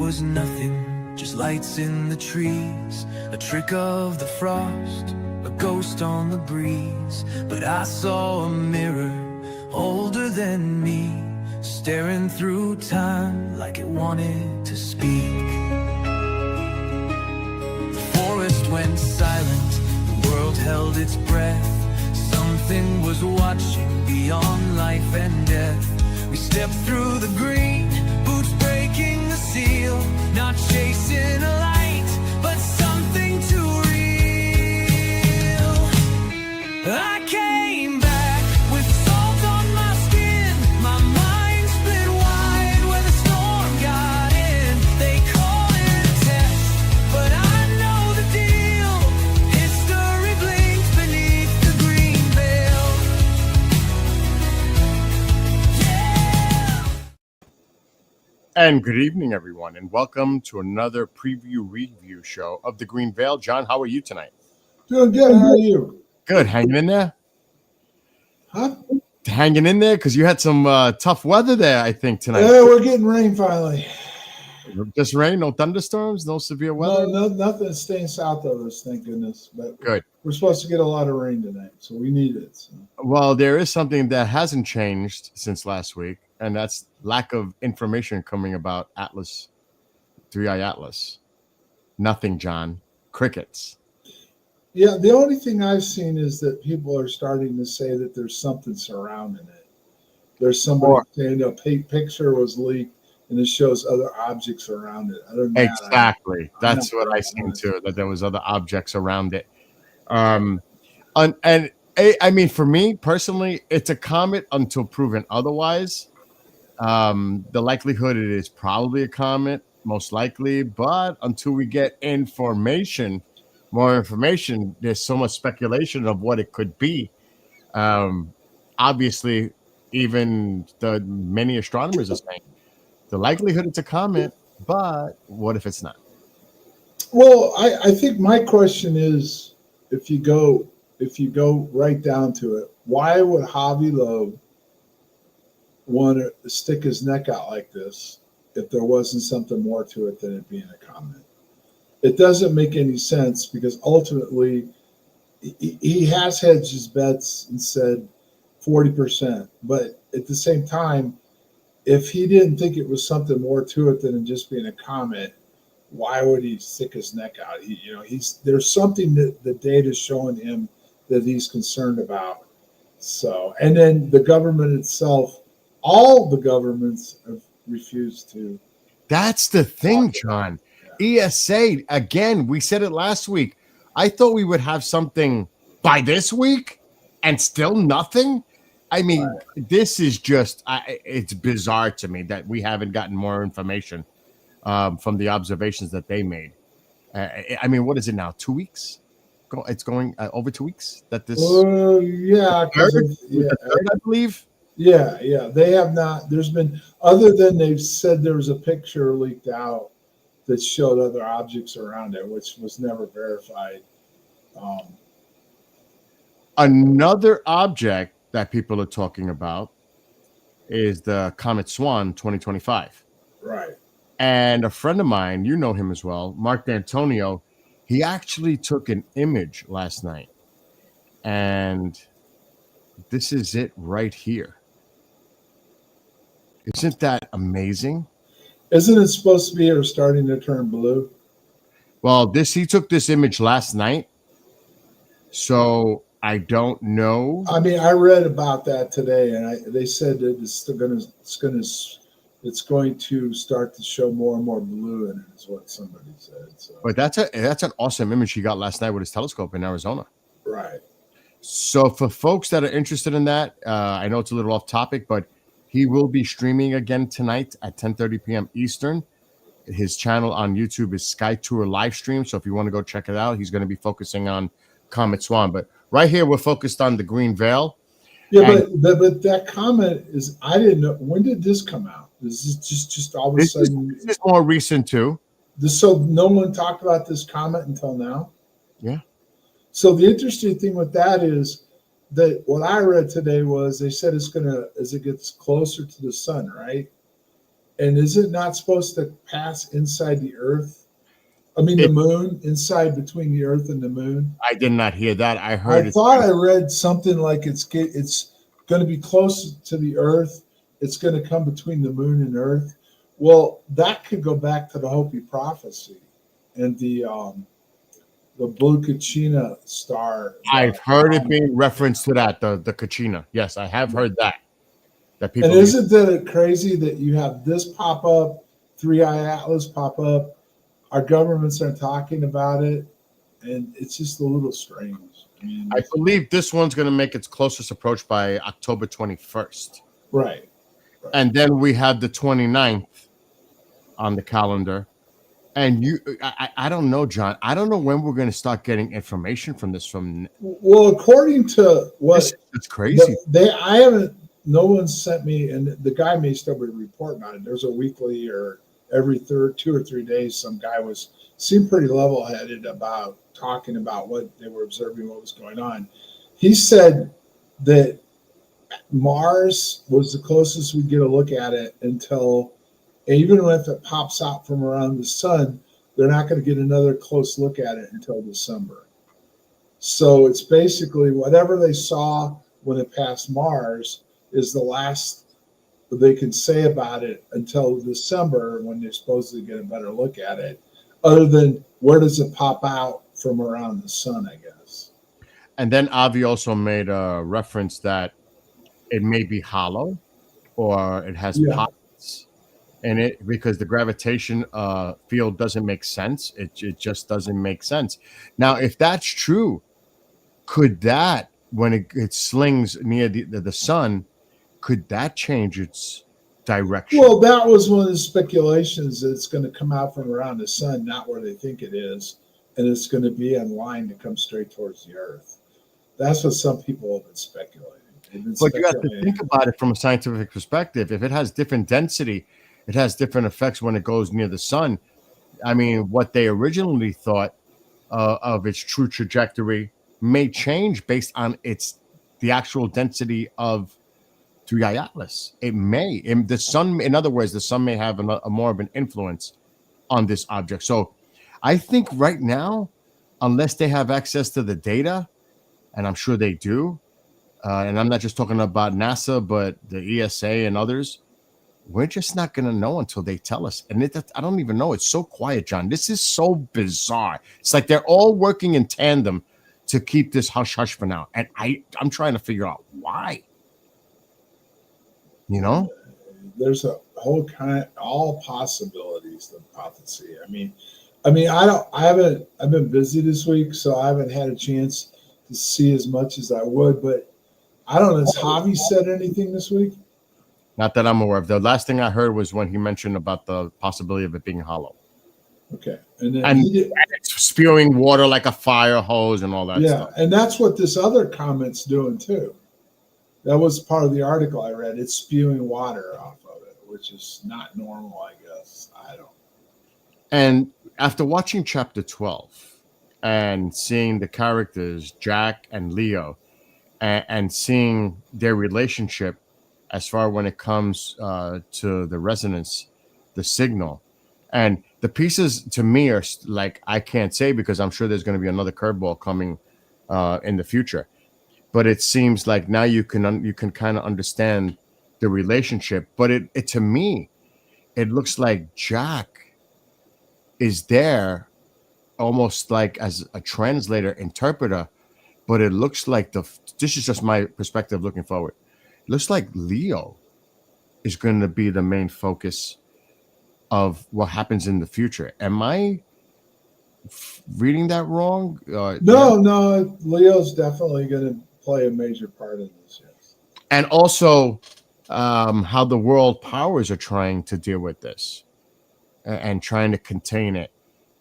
was nothing, just lights in the trees, a trick of the frost, a ghost on the breeze. But I saw a mirror older than me, staring through time like it wanted to speak. The forest went silent, the world held its breath. Something was watching beyond life and death. We stepped through the green, boots breaking the seal, not chasing a light, but something too real. I came back with salt on my skin, my mind split wide where the storm got in. They call it a test, but I know the deal. History blinks beneath the green veil. And good evening, everyone, and welcome to another preview review show of the Green Veil. John, how are you tonight? Doing good. How are you? Good. Hanging in there? Huh? Hanging in there? Because you had some tough weather there, I think, tonight. Yeah, we're getting rain finally. Just rain, no thunderstorms, no severe weather? No, nothing staying south of us, thank goodness. But Good. We're supposed to get a lot of rain tonight, so we need it. So. Well, there is something that hasn't changed since last week, and that's lack of information coming about Atlas, 3i Atlas. Nothing, John. Crickets. Yeah, the only thing I've seen is that people are starting to say that there's something surrounding it. There's somebody saying a picture was leaked, and it shows other objects around it. Other than Exactly. That's what I seen too, that there was other objects around it. I mean, for me personally, it's a comet until proven otherwise. The likelihood it is probably a comet, most likely, but until we get more information, there's so much speculation of what it could be. Obviously, even the many astronomers are saying the likelihood it's a comet, but what if it's not? Well, I think my question is, if you go right down to it, why would Javi Loeb want to stick his neck out like this if there wasn't something more to it than it being a comet? It doesn't make any sense, because ultimately he has hedged his bets and said 40%. But at the same time, if he didn't think it was something more to it than just being a comet, why would he stick his neck out? There's something that the data is showing him that he's concerned about. So, and then the government itself, all the governments have refused to. That's the thing, John. ESA, again, we said it last week. I thought we would have something by this week and still nothing. I mean, This is just, it's bizarre to me that we haven't gotten more information from the observations that they made. I mean, what is it now? 2 weeks? It's going over 2 weeks that this. Yeah, third, I believe. Yeah. They have not. There's been, other than they've said there was a picture leaked out that showed other objects around it, which was never verified. Another object that people are talking about is the Comet Swan 2025. Right. And a friend of mine, you know him as well, Mark D'Antonio, he actually took an image last night. And this is it right here. Isn't that amazing? Isn't it supposed to be starting to turn blue? Well, he took this image last night. So I don't know. I mean, I read about that today, and they said that it's going to start to show more and more blue in it, is what somebody said. So. But that's an awesome image he got last night with his telescope in Arizona. Right. So for folks that are interested in that, I know it's a little off topic, but he will be streaming again tonight at 10:30 p.m. Eastern. His channel on YouTube is Sky Tour Livestream. So if you want to go check it out, he's going to be focusing on Comet Swan. But right here, we're focused on the Green Veil. Yeah, but that comet is, I didn't know. When did this come out? This is just all of a sudden. This is more recent too. So no one talked about this comet until now? Yeah. So the interesting thing with that is that what I read today was they said it's going to, as it gets closer to the sun, right? And is it not supposed to pass inside the Earth? I mean, the moon, inside between the Earth and the moon. I did not hear that. I I heard thought I read something like it's going to be close to the Earth. It's going to come between the moon and Earth. Well, that could go back to the Hopi prophecy and the Blue Kachina star. I've heard it being referenced to that, the Kachina. Yes, I have heard that. That people. And isn't that crazy that you have this pop up, 3i Atlas pop up? Our governments are talking about it, and it's just a little strange. I believe this one's going to make its closest approach by October 21st. Right. And then we have the 29th on the calendar. And I don't know, John. I don't know when we're going to start getting information from this. Well, according to what it's crazy. No one sent me, and the guy may still be reporting on it. There's a weekly or every 2 or 3 days, some guy seemed pretty level-headed about talking about what they were observing, what was going on. He said that Mars was the closest we'd get a look at it until, even if it pops out from around the sun, they're not going to get another close look at it until December. So it's basically whatever they saw when it passed Mars is the last they can say about it until December, when they're supposedly get a better look at it, other than where does it pop out from around the sun, I guess. And then Avi also made a reference that it may be hollow or it has pockets in it because the gravitation field doesn't make sense. It just doesn't make sense. Now, if that's true, could that, when it slings near the sun, could that change its direction? Well, that was one of the speculations that it's going to come out from around the sun, not where they think it is, and it's going to be in line to come straight towards the Earth. That's what some people have been speculating. But you have to think about it from a scientific perspective. If it has different density, it has different effects when it goes near the sun. I mean, what they originally thought of its true trajectory may change based on the actual density of 3i Atlas. It may. The sun, in other words, the sun may have a more of an influence on this object. So I think right now, unless they have access to the data, and I'm sure they do, and I'm not just talking about NASA, but the ESA and others, we're just not going to know until they tell us. And I don't even know. It's so quiet, John. This is so bizarre. It's like they're all working in tandem to keep this hush-hush for now. And I'm trying to figure out why. You know? There's a whole all possibilities of prophecy. I've been busy this week, so I haven't had a chance to see as much as I would, but I don't know. Has Javi said anything this week? Not that I'm aware of. The last thing I heard was when he mentioned about the possibility of it being hollow. Okay. And then and it's spewing water like a fire hose and all that stuff. And that's what this other comment's doing too. That was part of the article I read. It's spewing water off of it, which is not normal, I guess. I don't. And after watching chapter 12 and seeing the characters, Jack and Leo, and seeing their relationship as far when it comes to the resonance, the signal, and the pieces to me are like, I can't say because I'm sure there's going to be another curveball coming in the future. But it seems like now you can kind of understand the relationship. But it to me, it looks like Jack is there almost like as a translator, interpreter. But it looks like this is just my perspective looking forward. It looks like Leo is going to be the main focus of what happens in the future. Am I reading that wrong? No. Leo's definitely going to play a major part in this. Yes. And also how the world powers are trying to deal with this and trying to contain it.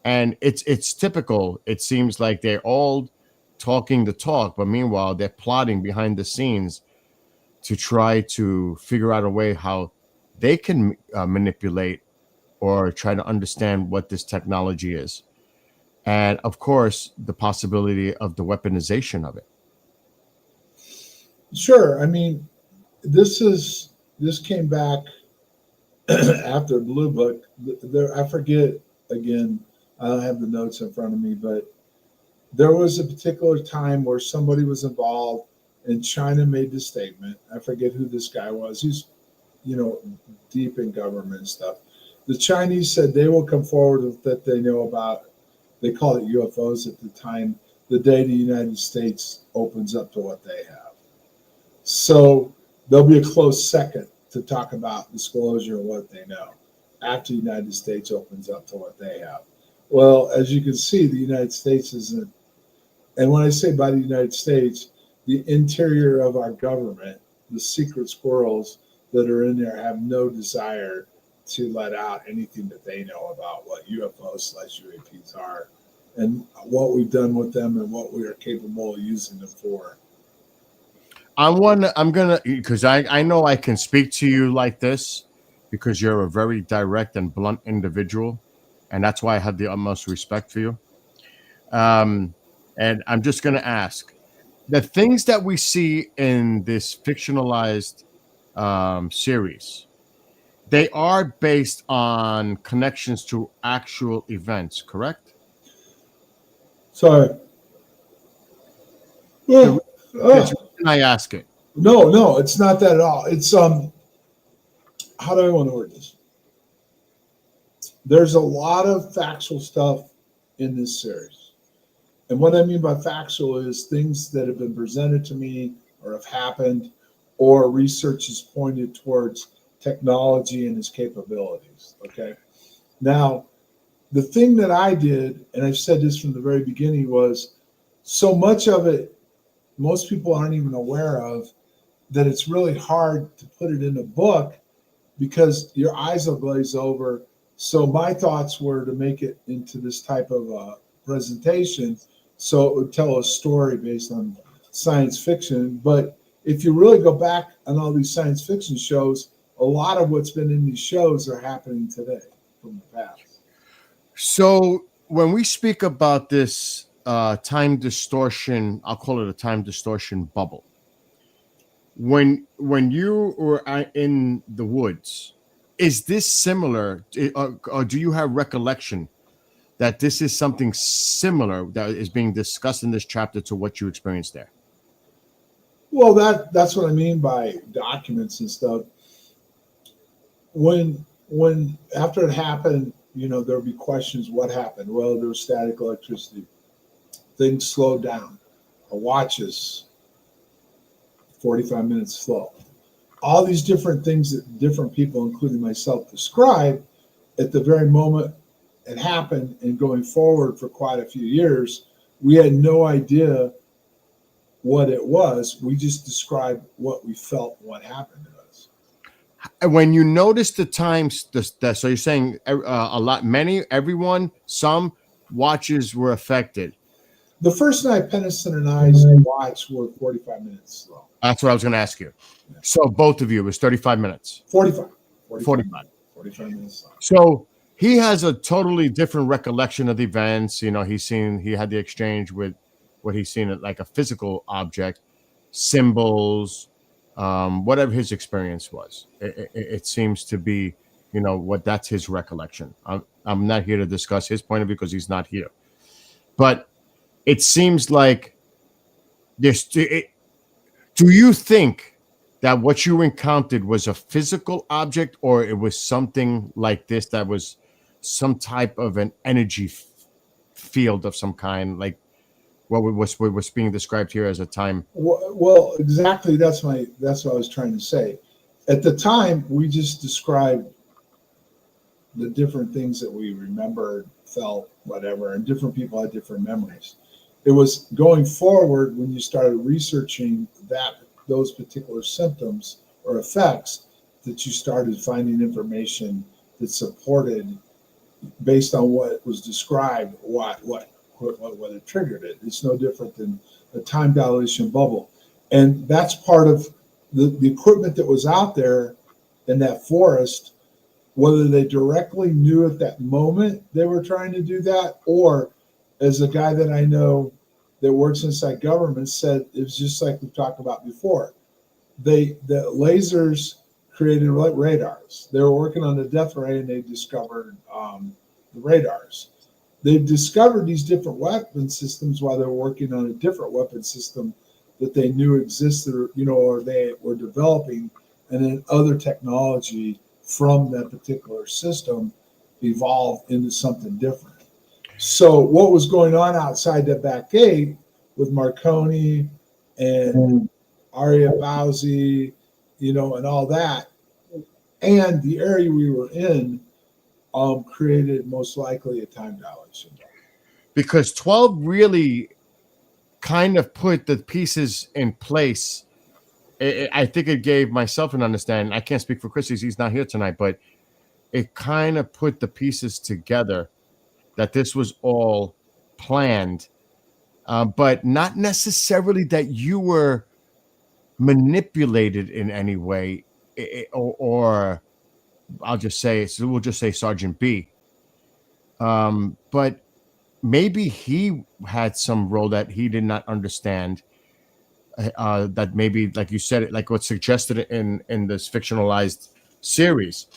And it's typical. It seems like they're all talking the talk, but meanwhile, they're plotting behind the scenes to try to figure out a way how they can manipulate or try to understand what this technology is. And of course, the possibility of the weaponization of it. Sure. I mean, this came back after Blue Book, there, I forget again, I don't have the notes in front of me, but there was a particular time where somebody was involved and China made the statement. I forget who this guy was. He's, deep in government stuff. The Chinese said they will come forward with that they know about. They called it UFOs at the time, the day the United States opens up to what they have. So there'll be a close second to talk about disclosure of what they know after the United States opens up to what they have. Well, as you can see, the United States isn't, and when I say by the United States, the interior of our government, the secret squirrels that are in there have no desire to let out anything that they know about what UFOs/UAPs are and what we've done with them and what we are capable of using them for. I'm gonna, because I know I can speak to you like this because you're a very direct and blunt individual, and that's why I have the utmost respect for you. And I'm just gonna ask, the things that we see in this fictionalized series, they are based on connections to actual events, correct? Sorry. The reason I ask it. No, it's not that at all. It's how do I want to word this? There's a lot of factual stuff in this series. And what I mean by factual is things that have been presented to me or have happened, or research has pointed towards technology and its capabilities. Okay. Now, the thing that I did, and I've said this from the very beginning, was so much of it most people aren't even aware of, that it's really hard to put it in a book because your eyes will glaze over. So my thoughts were to make it into this type of presentation so it would tell a story based on science fiction. But if you really go back on all these science fiction shows, a lot of what's been in these shows are happening today from the past. So when we speak about this time distortion, I'll call it a time distortion bubble. When you were in the woods, is this similar, or do you have recollection that this is something similar that is being discussed in this chapter to what you experienced there? Well, that's what I mean by documents and stuff. When after it happened, there'll be questions. What happened? Well, there was static electricity. Things slowed down. A watch is 45 minutes slow. All these different things that different people, including myself, describe at the very moment it happened, and going forward for quite a few years, we had no idea what it was. We just described what we felt, what happened to us. When you notice the times, so you're saying a lot, everyone, some watches were affected. The first night, Pennison and I's watch were 45 minutes slow. That's what I was going to ask you. So both of you, it was 35 minutes. 45 minutes slow. So he has a totally different recollection of the events. He had the exchange with what he's seen like a physical object, symbols, whatever his experience was. It seems to be, that's his recollection. I'm not here to discuss his point of view because he's not here. But it seems like this. Do you think that what you encountered was a physical object, or it was something like this that was some type of an energy field of some kind, like what was being described here as a time? Well, exactly. That's what I was trying to say. At the time, we just described the different things that we remembered, felt, whatever, and different people had different memories. It was going forward when you started researching those particular symptoms or effects that you started finding information that supported, based on what was described, what it triggered it. It's no different than a time dilation bubble. And that's part of the equipment that was out there in that forest, whether they directly knew at that moment they were trying to do that, or as a guy that I know that works inside government said, it was just like we talked about before. The lasers created radars. They were working on the death ray, and they discovered the radars. They've discovered these different weapon systems while they're working on a different weapon system that they knew existed, or they were developing, and then other technology from that particular system evolved into something different. So what was going on outside that back gate with Marconi and Aria Bowsy, and all that, and the area we were in, created most likely a time dilation. Because 12 really kind of put the pieces in place. I think it gave myself an understanding. I can't speak for Chris, he's not here tonight, but it kind of put the pieces together that this was all planned, but not necessarily that you were manipulated in any way, or I'll just say, so we'll just say Sergeant B. But maybe he had some role that he did not understand. That maybe, like you said, like what's suggested in this fictionalized series,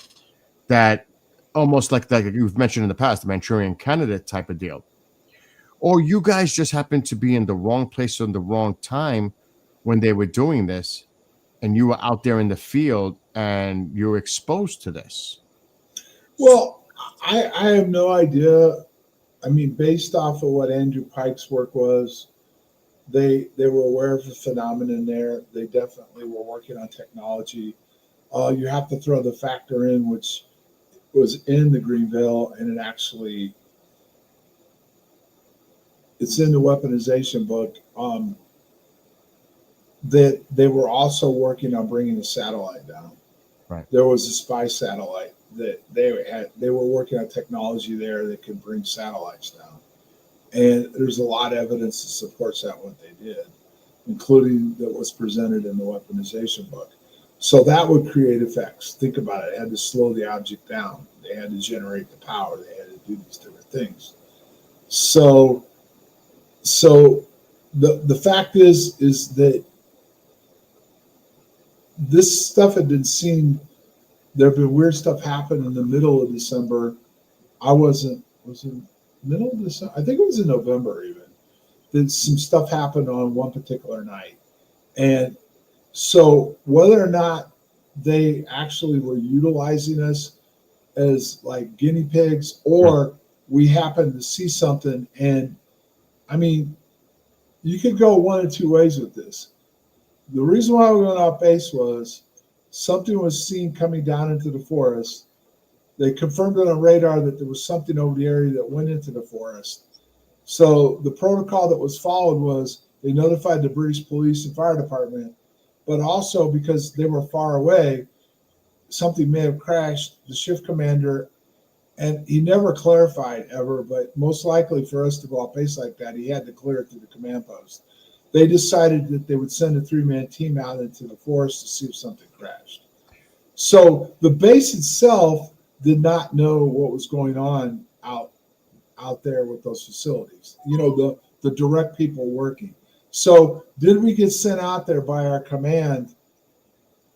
that almost like you've mentioned in the past, the Manchurian Candidate type of deal. Or you guys just happened to be in the wrong place on the wrong time when they were doing this, and you were out there in the field and you were exposed to this. Well, I have no idea. I mean, based off of what Andrew Pike's work was, they were aware of the phenomenon there. They definitely were working on technology. You have to throw the factor in, which was in the Greenville, and it's in the weaponization book, that they were also working on bringing the satellite down. Right. There was a spy satellite that they were working on technology there that could bring satellites down. And there's a lot of evidence that supports that, what they did, including that was presented in the weaponization book. So that would create effects. Think about it. It had to slow the object down. They had to generate the power. They had to do these different things. So the fact is that this stuff had been seen. There have been weird stuff happen in the middle of December. Was it middle of December? I think it was in November even. That some stuff happened on one particular night. And so whether or not they actually were utilizing us as like guinea pigs, or we happened to see something, and I mean, you could go one of two ways with this. The reason why we went off base was something was seen coming down into the forest. They confirmed it on radar that there was something over the area that went into the forest. So the protocol that was followed was they notified the British police and fire department, but also because they were far away, something may have crashed. The shift commander, and he never clarified ever, but most likely for us to go off base like that, he had to clear it through the command post. They decided that they would send a 3-man team out into the forest to see if something crashed. So the base itself did not know what was going on out there with those facilities, the direct people working. So did we get sent out there by our command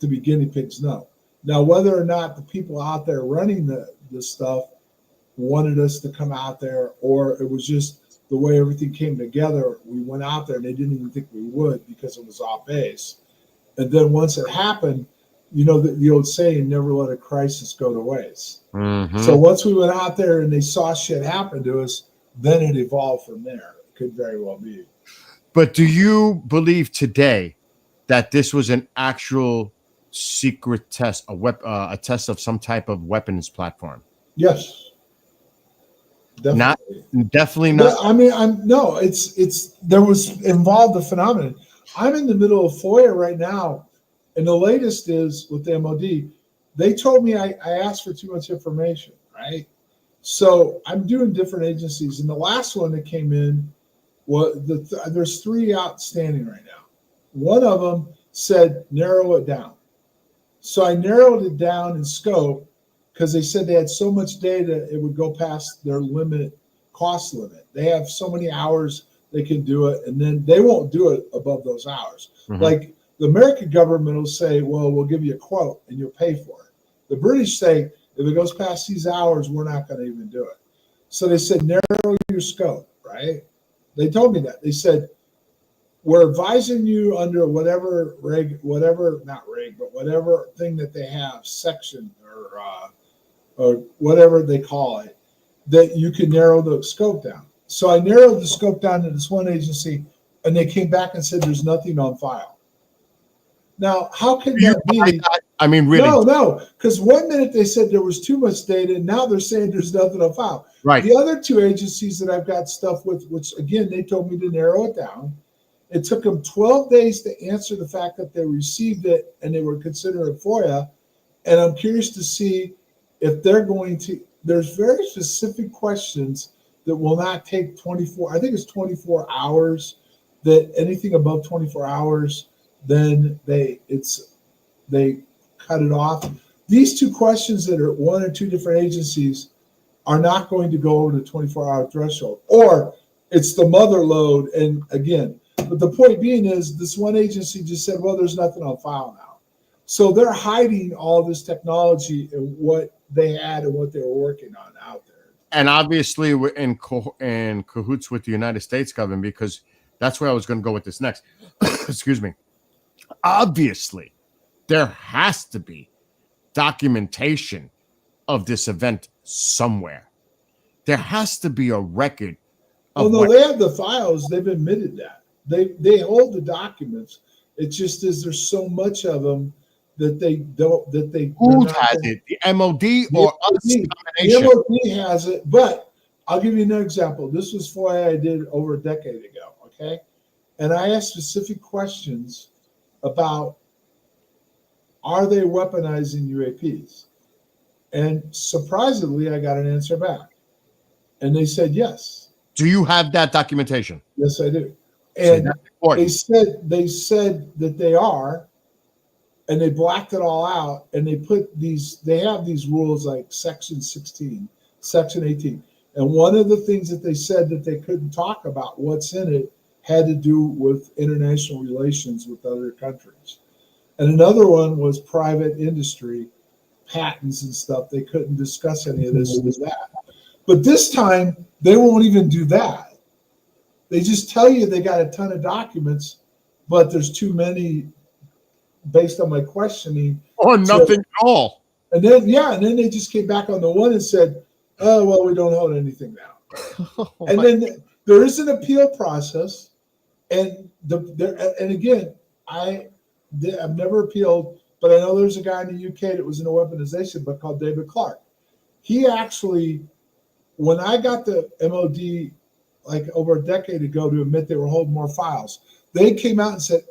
to be guinea pigs? No. Now, whether or not the people out there running the stuff wanted us to come out there, or it was just the way everything came together, we went out there and they didn't even think we would because it was off base. And then once it happened, the old saying, never let a crisis go to waste. Mm-hmm. So once we went out there and they saw shit happen to us, then it evolved from there. It could very well be. But do you believe today that this was an actual secret test, a test of some type of weapons platform? Yes. Definitely. Definitely not. I mean, there was involved the phenomenon. I'm in the middle of FOIA right now, and the latest is with the MOD. They told me I asked for too much information, right? So I'm doing different agencies, and the last one that came in was there's 3 outstanding right now. One of them said narrow it down. So I narrowed it down in scope, because they said they had so much data it would go past their cost limit. They have so many hours they can do it, and then they won't do it above those hours. Mm-hmm. Like The American government will say, well, we'll give you a quote and you'll pay for it. The British say, if it goes past these hours, we're not going to even do it. So they said, narrow your scope, right? They told me that. They said, we're advising you under whatever whatever thing that they have, section or whatever they call it, that you can narrow the scope down. So I narrowed the scope down to this one agency, and they came back and said there's nothing on file. Now, how can that be? I mean, really? No, because 1 minute they said there was too much data, and now they're saying there's nothing on file. Right. The other two agencies that I've got stuff with, which again, they told me to narrow it down. It took them 12 days to answer the fact that they received it and they were considering FOIA. And I'm curious to see if they're going to, there's very specific questions that will not take 24, I think it's 24 hours, that anything above 24 hours, then they cut it off. These two questions that are one or two different agencies are not going to go over the 24-hour threshold, or it's the mother load. And again, but the point being is this one agency just said, well, there's nothing on file now. So they're hiding all this technology and what they had and what they were working on out there. And obviously we're in cahoots with the United States government, because that's where I was going to go with this next. Excuse me. Obviously, there has to be documentation of this event somewhere. There has to be a record. Oh no, they have the files. They've admitted that. They hold the documents. It just is there's so much of them that they don't. Who has it? The MOD or us? The MOD has it, but I'll give you another example. This was FOIA I did over a decade ago. Okay, and I asked specific questions about, are they weaponizing UAPs? And surprisingly, I got an answer back. And they said yes. Do you have that documentation? Yes, I do. And they said that they are, and they blacked it all out, and they put these, they have these rules like section 16, section 18. And one of the things that they said that they couldn't talk about what's in it had to do with international relations with other countries. And another one was private industry, patents and stuff. They couldn't discuss any of this and that. But this time, they won't even do that. They just tell you they got a ton of documents, but there's too many based on my questioning. Or nothing at all. And then, and then they just came back on the one and said, oh, well, we don't hold anything now. And then there is an appeal process. And again, I've never appealed, but I know there's a guy in the UK that was in a weaponization book called David Clark. He actually, when I got the MOD like over a decade ago to admit they were holding more files, they came out and said,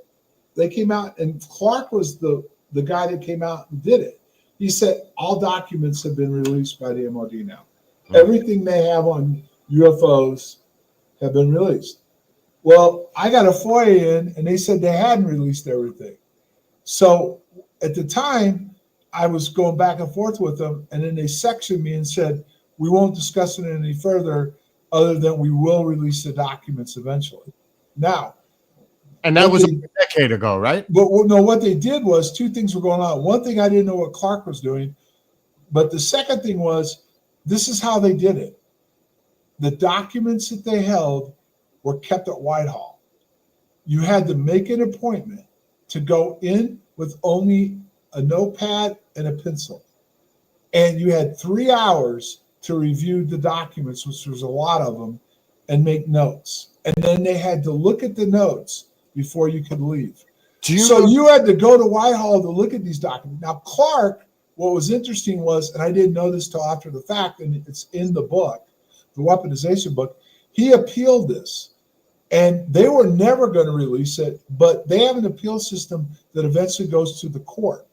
and Clark was the guy that came out and did it. He said, all documents have been released by the MOD now. Mm-hmm. Everything they have on UFOs have been released. Well, I got a FOIA in, and they said they hadn't released everything. So at the time, I was going back and forth with them, and then they sectioned me and said, we won't discuss it any further other than we will release the documents eventually. Now, and that was a decade ago, right? But no, what they did was two things were going on. One thing, I didn't know what Clark was doing, but the second thing was, this is how they did it. The documents that they held were kept at Whitehall. You had to make an appointment to go in with only a notepad and a pencil. And you had 3 hours to review the documents, which was a lot of them, and make notes. And then they had to look at the notes before you could leave. So you had to go to Whitehall to look at these documents. Now, Clark, what was interesting was, and I didn't know this till after the fact, and it's in the book, the weaponization book, he appealed this. And they were never going to release it, but they have an appeal system that eventually goes to the court.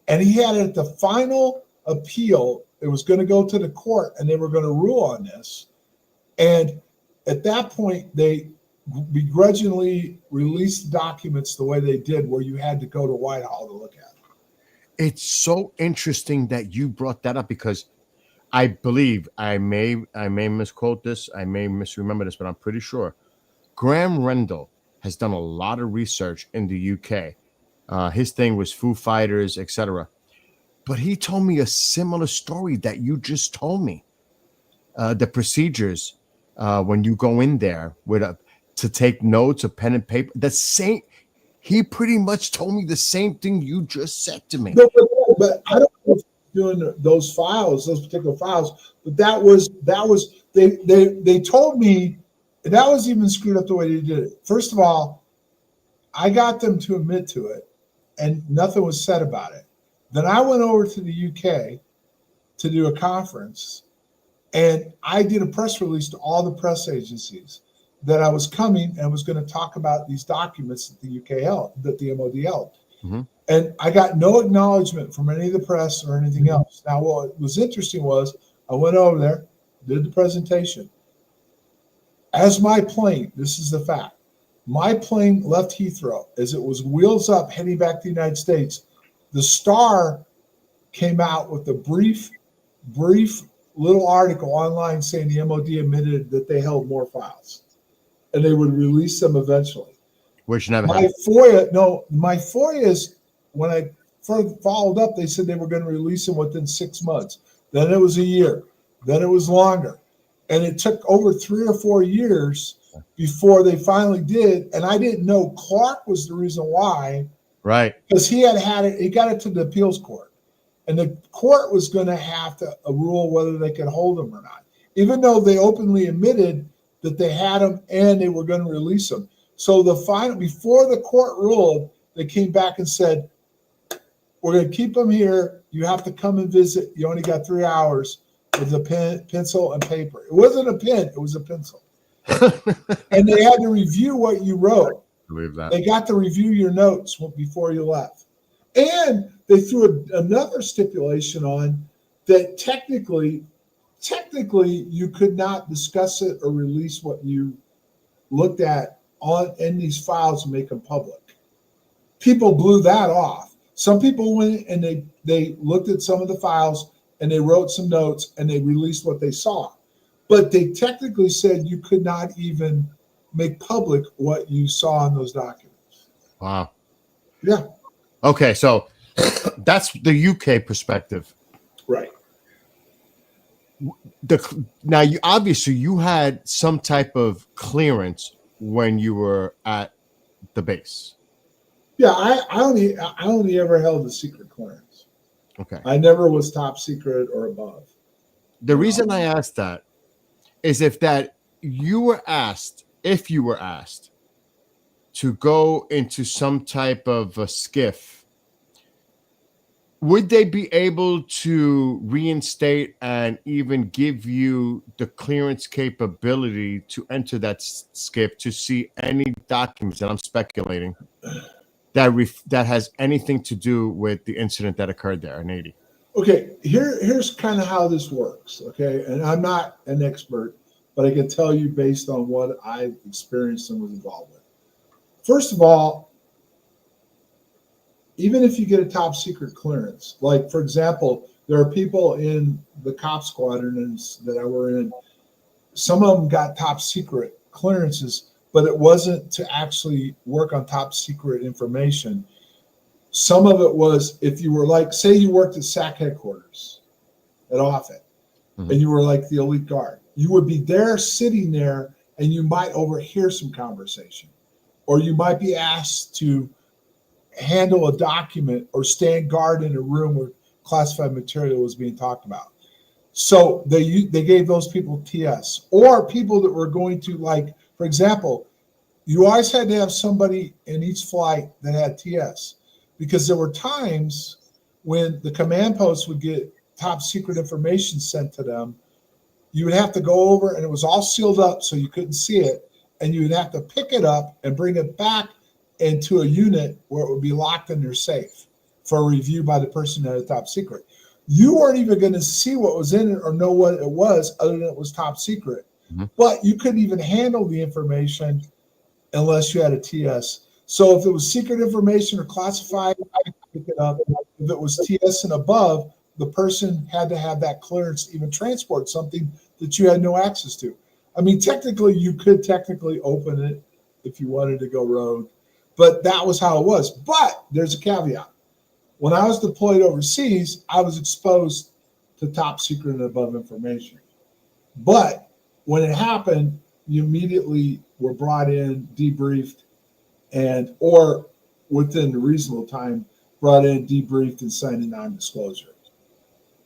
And he had it at the final appeal. It was going to go to the court, and they were going to rule on this. And at that point, they begrudgingly released documents the way they did, where you had to go to Whitehall to look at it. It's so interesting that you brought that up, because I believe I may misquote this, I may misremember this, but I'm pretty sure Graham Rendell has done a lot of research in the UK His thing was Foo Fighters, etc. But he told me a similar story that you just told me. The procedures when you go in there to take notes, a pen and paper. The same. He pretty much told me the same thing you just said to me. But I don't know if doing those particular files, but that was they told me, and that was even screwed up the way they did it. First of all, I got them to admit to it, and nothing was said about it. Then I went over to the UK to do a conference, and I did a press release to all the press agencies that I was coming and was going to talk about these documents that the UK held, that the MOD held. Mm-hmm. And I got no acknowledgement from any of the press or anything else. Now, what was interesting was I went over there, did the presentation. As my plane, this is the fact, my plane left Heathrow, as it was wheels up heading back to the United States, the Star came out with a brief little article online saying the MOD admitted that they held more files and they would release them eventually. Which never happened. My FOIA is, when I followed up, they said they were going to release them within 6 months. Then it was a year. Then it was longer. And it took over 3 or 4 years before they finally did. And I didn't know Clark was the reason why. Right. Because he got it to the appeals court. And the court was going to have to rule whether they could hold them or not, even though they openly admitted that they had them and they were going to release them. So before the court ruled, they came back and said, we're going to keep them here. You have to come and visit. You only got 3 hours with a pencil and paper. It wasn't a pen. It was a pencil. And they had to review what you wrote. I believe that. They got to review your notes before you left. And they threw another stipulation on that technically you could not discuss it or release what you looked at in these files and make them public. People blew that off. Some people went and they looked at some of the files and they wrote some notes and they released what they saw. But they technically said you could not even make public what you saw in those documents. Wow. Yeah. Okay, so that's the UK perspective. Right. Now, you had some type of clearance when you were at the base. Yeah, I only ever held a secret clearance. Okay. I never was top secret or above. The reason I asked that is if you were asked to go into some type of a skiff, would they be able to reinstate and even give you the clearance capability to enter that skiff to see any documents, and I'm speculating, that has anything to do with the incident that occurred there in 80? Okay, here's kind of how this works, okay? And I'm not an expert, but I can tell you based on what I've experienced and was involved with. First of all, even if you get a top secret clearance, like, for example, there are people in the cop squadrons that I were in, some of them got top secret clearances, but it wasn't to actually work on top secret information. Some of it was, if you were like, say you worked at SAC headquarters at Offutt, and you were like the elite guard, you would be there sitting there and you might overhear some conversation, or you might be asked to handle a document or stand guard in a room where classified material was being talked about. So they gave those people TS, or people that were going to, like, for example, you always had to have somebody in each flight that had TS, because there were times when the command post would get top secret information sent to them. You would have to go over, and it was all sealed up so you couldn't see it, and you would have to pick it up and bring it back into a unit where it would be locked in their safe for review by the person that had top secret. You weren't even going to see what was in it or know what it was, other than it was top secret. But you couldn't even handle the information unless you had a TS. So if it was secret information or classified, I could pick it up. If it was TS and above, the person had to have that clearance to even transport something that you had no access to. I mean, technically, you could open it if you wanted to go rogue, but that was how it was. But there's a caveat. When I was deployed overseas, I was exposed to top secret and above information. But when it happened, you immediately were brought in, debriefed, and or within a reasonable time, brought in, debriefed, and signed a non-disclosure.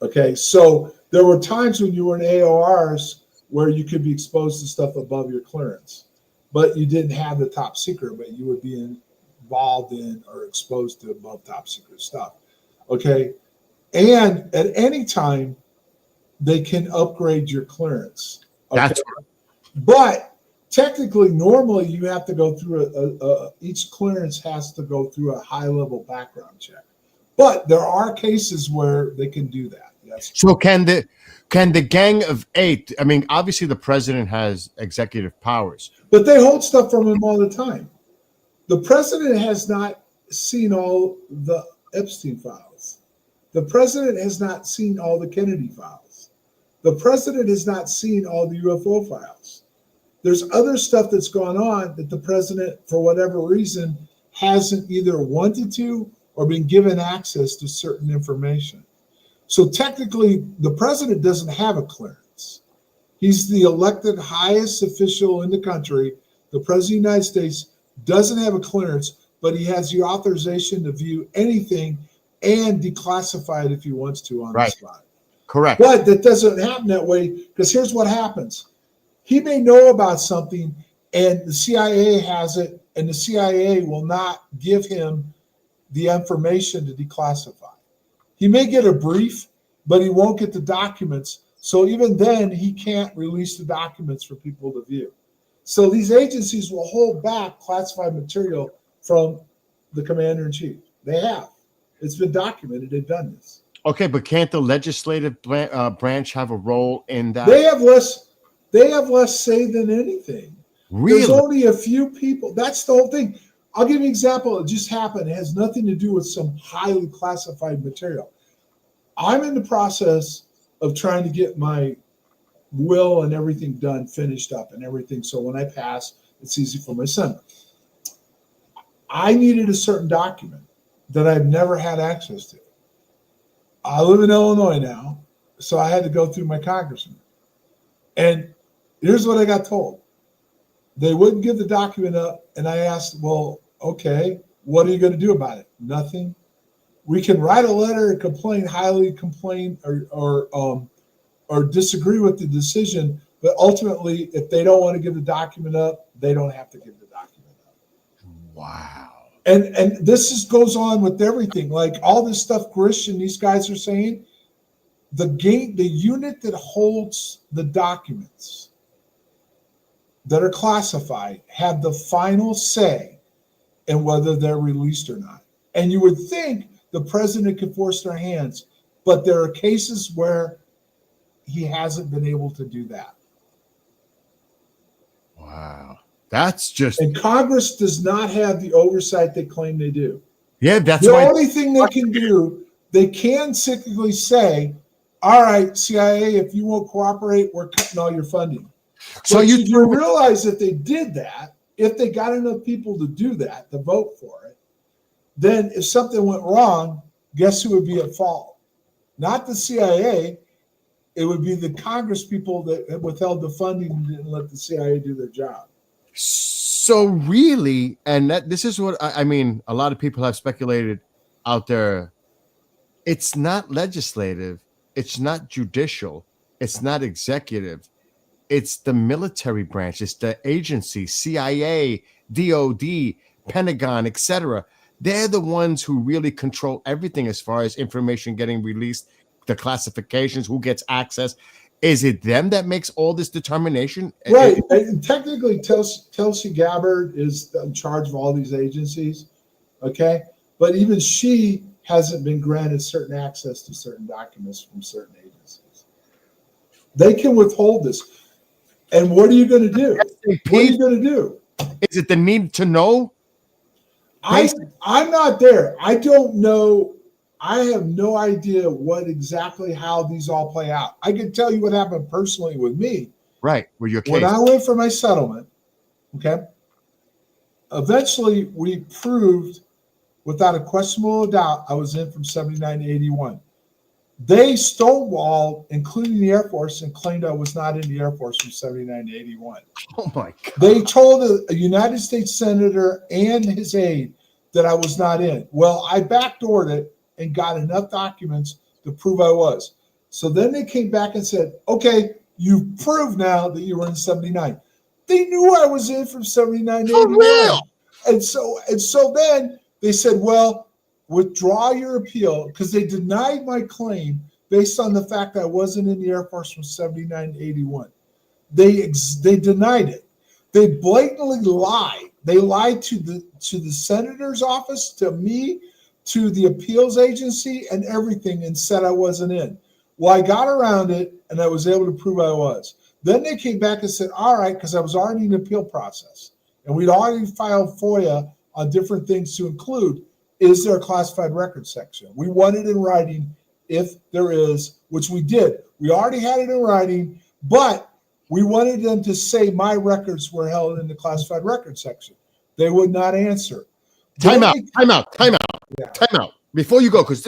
Okay, so there were times when you were in AORs where you could be exposed to stuff above your clearance, but you didn't have the top secret, but you would be involved in or exposed to above top secret stuff. Okay, and at any time, they can upgrade your clearance. Okay? That's But technically, normally you have to go through each clearance has to go through a high-level background check. But there are cases where they can do that. Yes. so. Can the Gang of Eight? I mean, obviously the president has executive powers. But they hold stuff from him all the time. The president has not seen all the Epstein files. The president has not seen all the Kennedy files. The president has not seen all the UFO files. There's other stuff that's gone on that the president, for whatever reason, hasn't either wanted to or been given access to certain information. So technically, the president doesn't have a clearance. He's the elected highest official in the country. The president of the United States doesn't have a clearance, but he has the authorization to view anything and declassify it if he wants to on the spot. Correct. But that doesn't happen that way, because here's what happens. He may know about something and the CIA has it, and the CIA will not give him the information to declassify. He may get a brief, but he won't get the documents. So even then, he can't release the documents for people to view. So these agencies will hold back classified material from the commander-in-chief. They have. It's been documented. They've done this. Okay, but can't the legislative branch have a role in that? They have less say than anything. Really? There's only a few people. That's the whole thing. I'll give you an example. It just happened. It has nothing to do with some highly classified material. I'm in the process of trying to get my will and everything done, finished up and everything. So when I pass, it's easy for my son. I needed a certain document that I've never had access to. I live in Illinois now, so I had to go through my congressman. And here's what I got told. They wouldn't give the document up, and I asked, well, okay, what are you going to do about it? Nothing. We can write a letter and highly complain, or disagree with the decision, but ultimately, if they don't want to give the document up, they don't have to give the document up. Wow. And this goes on with everything. Like all this stuff Grish and these guys are saying, the unit that holds the documents that are classified have the final say in whether they're released or not. And you would think the president could force their hands, but there are cases where he hasn't been able to do that. Wow. That's just... And Congress does not have the oversight they claim they do. Yeah, that's the why... only thing they can do, they can cyclically say, all right, CIA, if you won't cooperate, we're cutting all your funding. So but you realize that they did that, if they got enough people to do that, to vote for it, then if something went wrong, guess who would be at fault? Not the CIA. It would be the Congress people that withheld the funding and didn't let the CIA do their job. So really, and this is what I mean, a lot of people have speculated out there. It's not legislative. It's not judicial. It's not executive. It's the military branch. It's the agency, CIA, DOD, Pentagon, etc. They're the ones who really control everything as far as information getting released, the classifications, who gets access. Is it them that makes all this determination? Right. And technically, Tulsi Gabbard is in charge of all these agencies. Okay. But even she hasn't been granted certain access to certain documents from certain agencies. They can withhold this. And what are you going to do? What are you going to do? Is it the need to know? I'm not there. I don't know. I have no idea how these all play out. I can tell you what happened personally with me. Right, with your case. When I went for my settlement, okay, eventually we proved without a questionable doubt I was in from 79 to 81. They stonewalled, including the Air Force, and claimed I was not in the Air Force from 79 to 81. Oh my God. They told a United States senator and his aide that I was not in. Well, I backdoored it and got enough documents to prove I was. So then they came back and said, okay, you've proved now that you were in 79. They knew I was in from 79 to 81. For real? And so then they said, well, withdraw your appeal, because they denied my claim based on the fact that I wasn't in the Air Force from 79 to 81. They denied it. They blatantly lied. They lied to the senator's office, to me, to the appeals agency, and everything, and said I wasn't in. Well, I got around it, and I was able to prove I was. Then they came back and said, all right, because I was already in the appeal process, and we'd already filed FOIA on different things to include, is there a classified record section? We want it in writing if there is, which we did. We already had it in writing, but we wanted them to say my records were held in the classified record section. They would not answer. Time out. Yeah. Time out. Before you go, because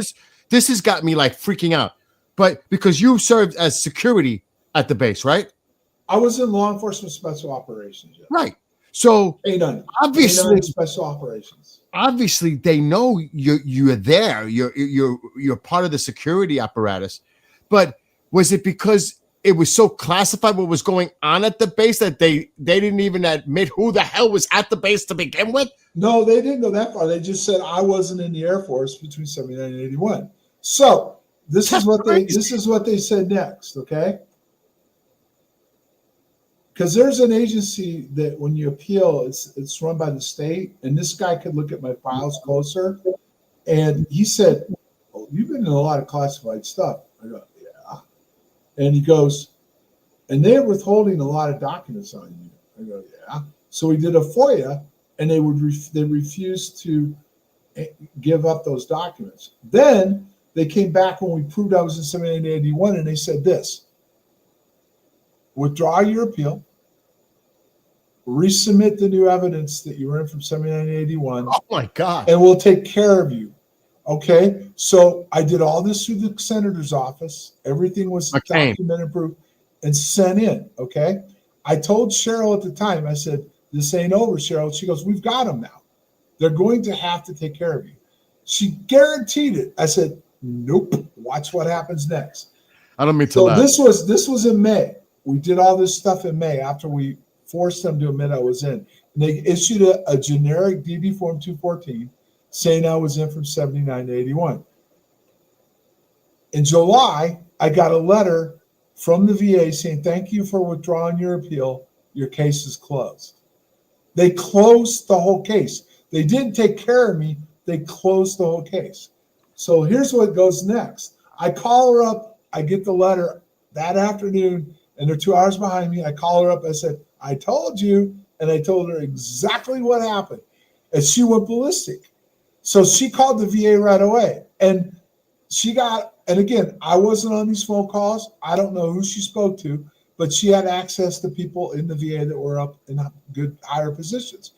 this has got me like freaking out. But because you served as security at the base, right? I was in law enforcement special operations. Yeah. Right. So A9. obviously, A9 special operations. Obviously, they know you're there. You're part of the security apparatus. But was it because it was so classified what was going on at the base that they didn't even admit who the hell was at the base to begin with? No, they didn't go that far. They just said I wasn't in the Air Force between 79 and 81. So this is what they said next, okay? Because there's an agency that when you appeal, it's run by the state, and this guy could look at my files closer, and he said, "Oh, you've been in a lot of classified stuff." I go, "Yeah," and he goes, "And they're withholding a lot of documents on you." I go, "Yeah." So we did a FOIA, and they refused to give up those documents. Then they came back when we proved I was in 79 to 81, and they said this: withdraw your appeal. Resubmit the new evidence that you were in from 79 to 81. Oh my God. And we'll take care of you. Okay. So I did all this through the senator's office. Everything was documented, approved, and sent in. Okay. I told Cheryl at the time, I said, this ain't over, Cheryl. She goes, we've got them now. They're going to have to take care of you. She guaranteed it. I said, nope. Watch what happens next. I don't mean to So laugh. this was in May. We did all this stuff in May after we forced them to admit I was in. And they issued a generic DD Form 214 saying I was in from 79 to 81. In July, I got a letter from the VA saying, thank you for withdrawing your appeal. Your case is closed. They closed the whole case. They didn't take care of me. They closed the whole case. So here's what goes next. I call her up. I get the letter that afternoon, and they're 2 hours behind me. I call her up. I said, I told you, and I told her exactly what happened. And she went ballistic. So she called the VA right away. And and again, I wasn't on these phone calls. I don't know who she spoke to, but she had access to people in the VA that were up in good higher positions.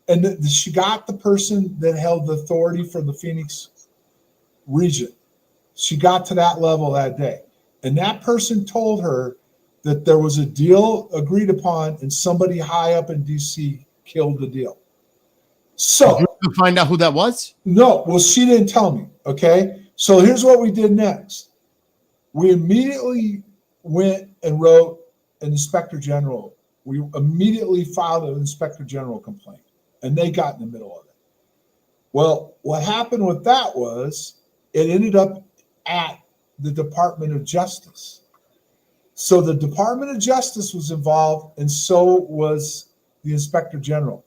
And she got the person that held the authority for the Phoenix region. She got to that level that day. And that person told her that there was a deal agreed upon and somebody high up in DC killed the deal. So did you find out who that was? No, well, she didn't tell me. Okay. So here's what we did next. We immediately went and wrote an inspector general. We immediately filed an inspector general complaint, and they got in the middle of it. Well, what happened with that was it ended up at the Department of Justice. So the Department of Justice was involved, and so was the Inspector General.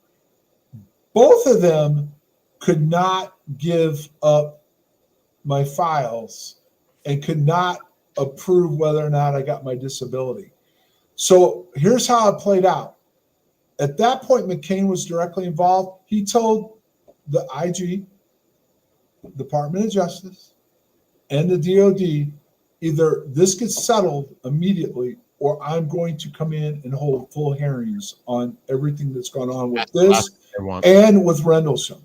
Both of them could not give up my files and could not approve whether or not I got my disability. So here's how it played out. At that point, McCain was directly involved. He told the IG, Department of Justice, and the DOD, either this gets settled immediately or I'm going to come in and hold full hearings on everything that's gone on with this and with Rendlesham.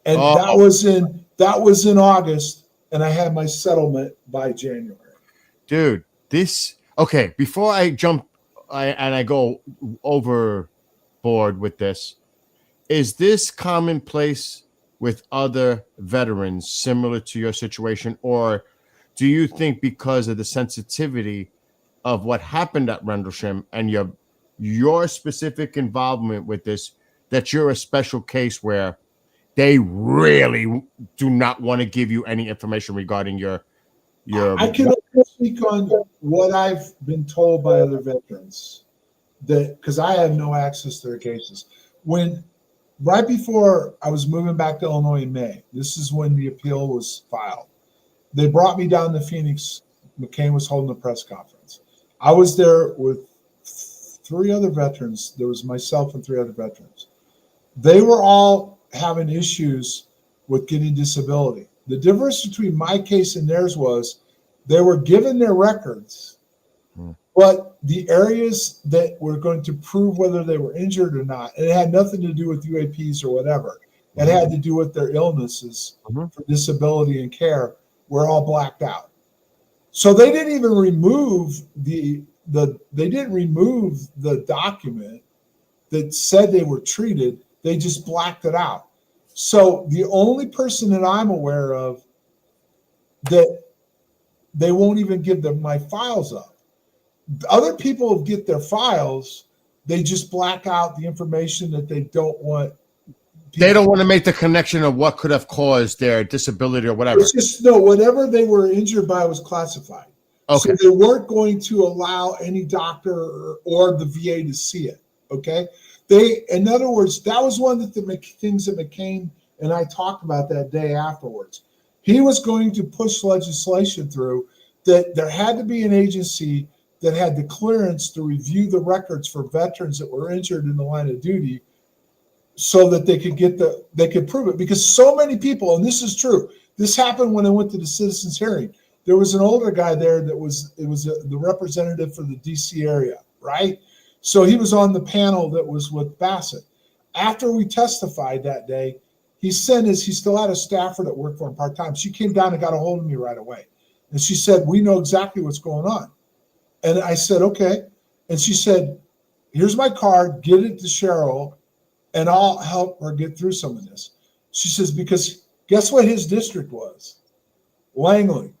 And that was in August, and I had my settlement by January. Dude, okay, before I jump and I go overboard with this, is this commonplace with other veterans similar to your situation, or do you think because of the sensitivity of what happened at Rendlesham and your specific involvement with this, that you're a special case where they really do not want to give you any information regarding your I can only speak on what I've been told by other veterans, that because I have no access to their cases. Right before I was moving back to Illinois in May, this is when the appeal was filed. They brought me down to Phoenix. McCain was holding a press conference. I was there with 3 other veterans. There was myself and 3 other veterans. They were all having issues with getting disability. The difference between my case and theirs was they were given their records, but the areas that were going to prove whether they were injured or not, and it had nothing to do with UAPs or whatever. It had to do with their illnesses for disability and care, were all blacked out. So they didn't even remove the document that said they were treated. They just blacked it out. So the only person that I'm aware of that they won't even give them my files up. Other people get their files, they just black out the information that they don't want. They don't want to make the connection of what could have caused their disability or whatever. It's just whatever they were injured by was classified. Okay. So they weren't going to allow any doctor or the VA to see it. Okay. In other words, that was one of the things that McCain and I talked about that day afterwards. He was going to push legislation through that there had to be an agency that had the clearance to review the records for veterans that were injured in the line of duty, so that they could prove it. Because so many people, and this is true, this happened when I went to the citizens hearing. There was an older guy there that was the representative for the DC area, right? So he was on the panel that was with Bassett. After we testified that day, he still had a staffer that worked for him part-time. She came down and got a hold of me right away. And she said, we know exactly what's going on. And I said, okay. And she said, here's my card, get it to Cheryl, and I'll help her get through some of this. She says, because guess what his district was? Langley.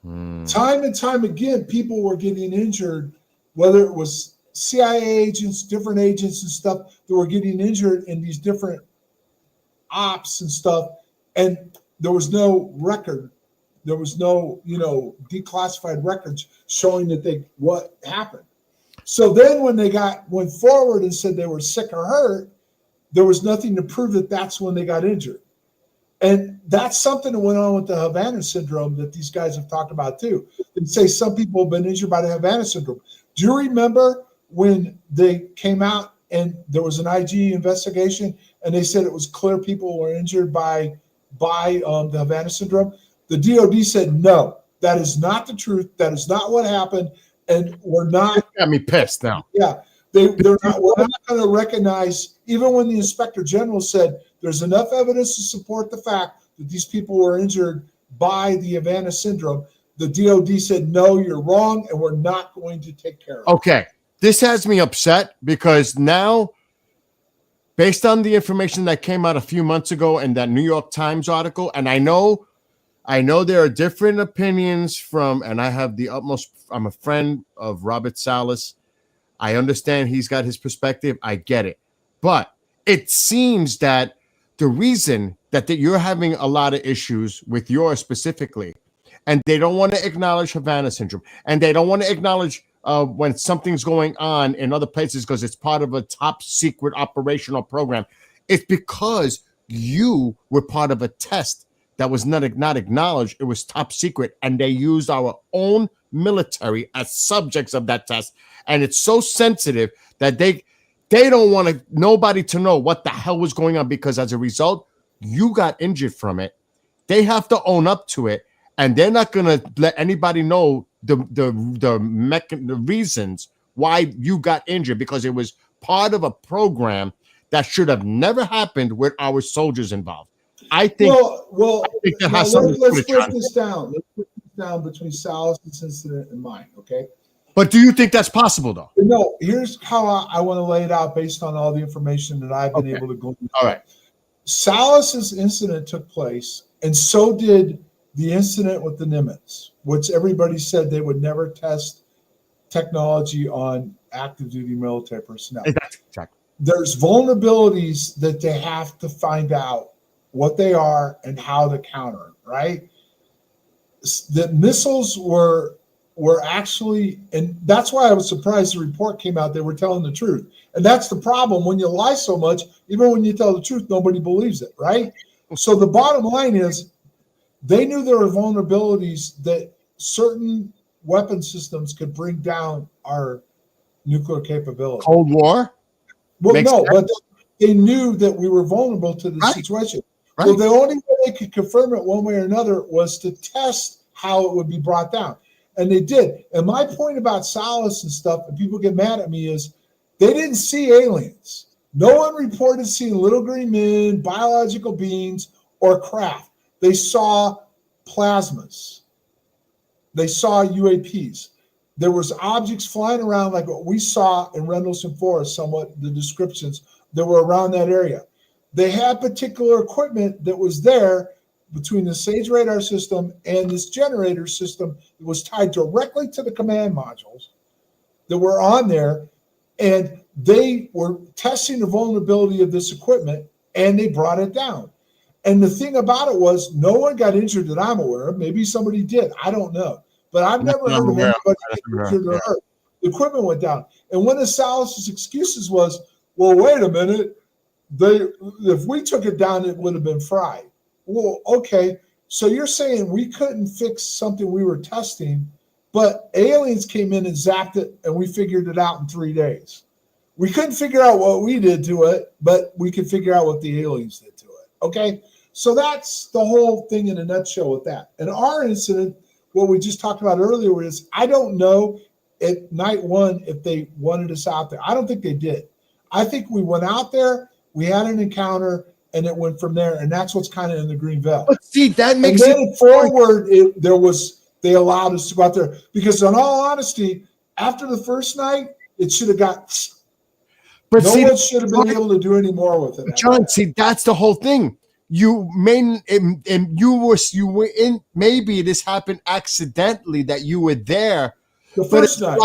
Time and time again, people were getting injured, whether it was CIA agents, different agents and stuff that were getting injured in these different ops and stuff. And there was no record. There was no, declassified records showing what happened. So then when they went forward and said they were sick or hurt, there was nothing to prove that that's when they got injured. And that's something that went on with the Havana syndrome that these guys have talked about too. They say some people have been injured by the Havana syndrome. Do you remember when they came out and there was an IG investigation and they said it was clear people were injured by the Havana syndrome? The DOD said, no, that is not the truth. That is not what happened. And we're not. Got me pissed now. Yeah. We're not going to recognize, even when the Inspector General said there's enough evidence to support the fact that these people were injured by the Havana syndrome, the DOD said, no, you're wrong, and we're not going to take care of it. Okay. This has me upset because now, based on the information that came out a few months ago in that New York Times article, and I know there are different opinions from, and I have the utmost, I'm a friend of Robert Salas. I understand he's got his perspective. I get it. But it seems that the reason that you're having a lot of issues with yours specifically, and they don't want to acknowledge Havana syndrome, and they don't want to acknowledge when something's going on in other places because it's part of a top secret operational program, it's because you were part of a test that was not acknowledged. It was top secret, and they used our own military as subjects of that test. And it's so sensitive that they don't want nobody to know what the hell was going on, because as a result, you got injured from it. They have to own up to it, and they're not going to let anybody know the reasons why you got injured, because it was part of a program that should have never happened with our soldiers involved. I think that now has something to do let's with it, break John. this down. Let's break this down between Salas's incident and mine, okay? But do you think that's possible, though? No, here's how I want to lay it out based on all the information that I've been able to go through. All right. Salas's incident took place, and so did the incident with the Nimitz, which everybody said they would never test technology on active duty military personnel. Exactly. There's vulnerabilities that they have to find out what they are and how to counter them, right? The missiles were actually, and that's why I was surprised the report came out, they were telling the truth. And that's the problem. When you lie so much, even when you tell the truth, nobody believes it, right? So the bottom line is they knew there were vulnerabilities that certain weapon systems could bring down our nuclear capability. Cold War? Well, Makes no, sense. but they knew that we were vulnerable to this situation. Right. Well, the only way they could confirm it one way or another was to test how it would be brought down. And they did. And my point about Salas and stuff, and people get mad at me, is they didn't see aliens. No one reported seeing little green men, biological beings, or craft. They saw plasmas. They saw UAPs. There was objects flying around like what we saw in Rendlesham Forest, somewhat the descriptions that were around that area. They had particular equipment that was there between the SAGE radar system and this generator system that was tied directly to the command modules that were on there. And they were testing the vulnerability of this equipment, and they brought it down. And the thing about it was no one got injured that I'm aware of. Maybe somebody did. I don't know. But I've never heard of anybody getting injured or hurt. The equipment went down. And one of Salas's excuses was, well, wait a minute. If we took it down, it would have been fried. Well, okay. So you're saying we couldn't fix something we were testing, but aliens came in and zapped it, and we figured it out in 3 days. We couldn't figure out what we did to it, but we could figure out what the aliens did to it. Okay? So that's the whole thing in a nutshell with that. And our incident, what we just talked about earlier, is I don't know at night one if they wanted us out there. I don't think they did. I think we went out there, we had an encounter, and it went from there. And that's what's kind of in the green belt. But see, that makes and then forward, they allowed us to go out there. Because in all honesty, after the first night, it should have got. But no see, one should have been able to do any more with it. John, see, that's the whole thing. You may, and you were in. Maybe this happened accidentally that you were there. The first night,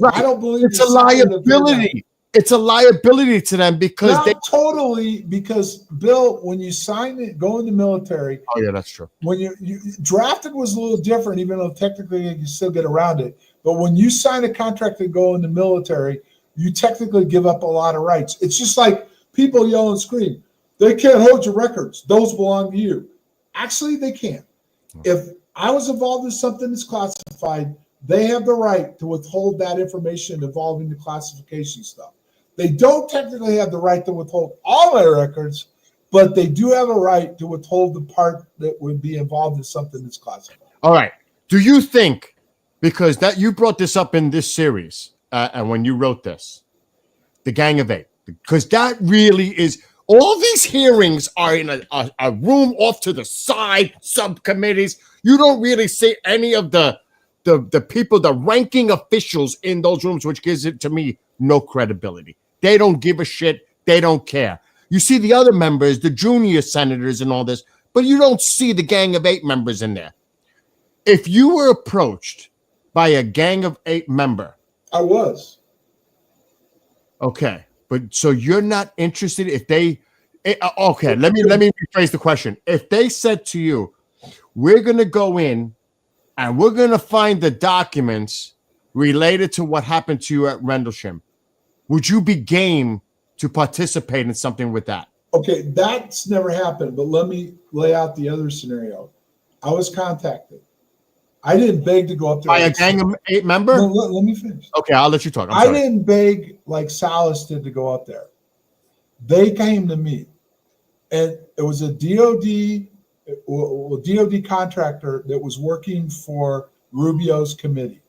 I don't believe it's a liability. It's a liability to them because not totally. Because Bill, when you sign it, go in the military. Oh yeah, that's true. When you drafted was a little different, even though technically you can still get around it. But when you sign a contract to go in the military, you technically give up a lot of rights. It's just like people yell and scream. They can't hold your records. Those belong to you. Actually, they can. If I was involved in something that's classified, they have the right to withhold that information involving the classification stuff. They don't technically have the right to withhold all my records, but they do have a right to withhold the part that would be involved in something that's classified. All right. Do you think, because that you brought this up in this series, and when you wrote this, the Gang of Eight, because that really is, all these hearings are in a room off to the side, subcommittees. You don't really see any of the people, the ranking officials in those rooms, which gives it to me no credibility. They don't give a shit. They don't care. You see the other members, the junior senators and all this, but you don't see the Gang of Eight members in there. If you were approached by a Gang of Eight member. I was. Okay. But so you're not interested if they, okay, let me rephrase the question. If they said to you, we're going to go in and we're going to find the documents related to what happened to you at Rendlesham, would you be game to participate in something with that? Okay, that's never happened, but let me lay out the other scenario. I was contacted. I didn't beg to go up there. By a Gang of Eight member? No, let me finish. Okay, I'll let you talk. I didn't beg like Salas did to go up there. They came to me. And it was a DOD contractor that was working for Rubio's committee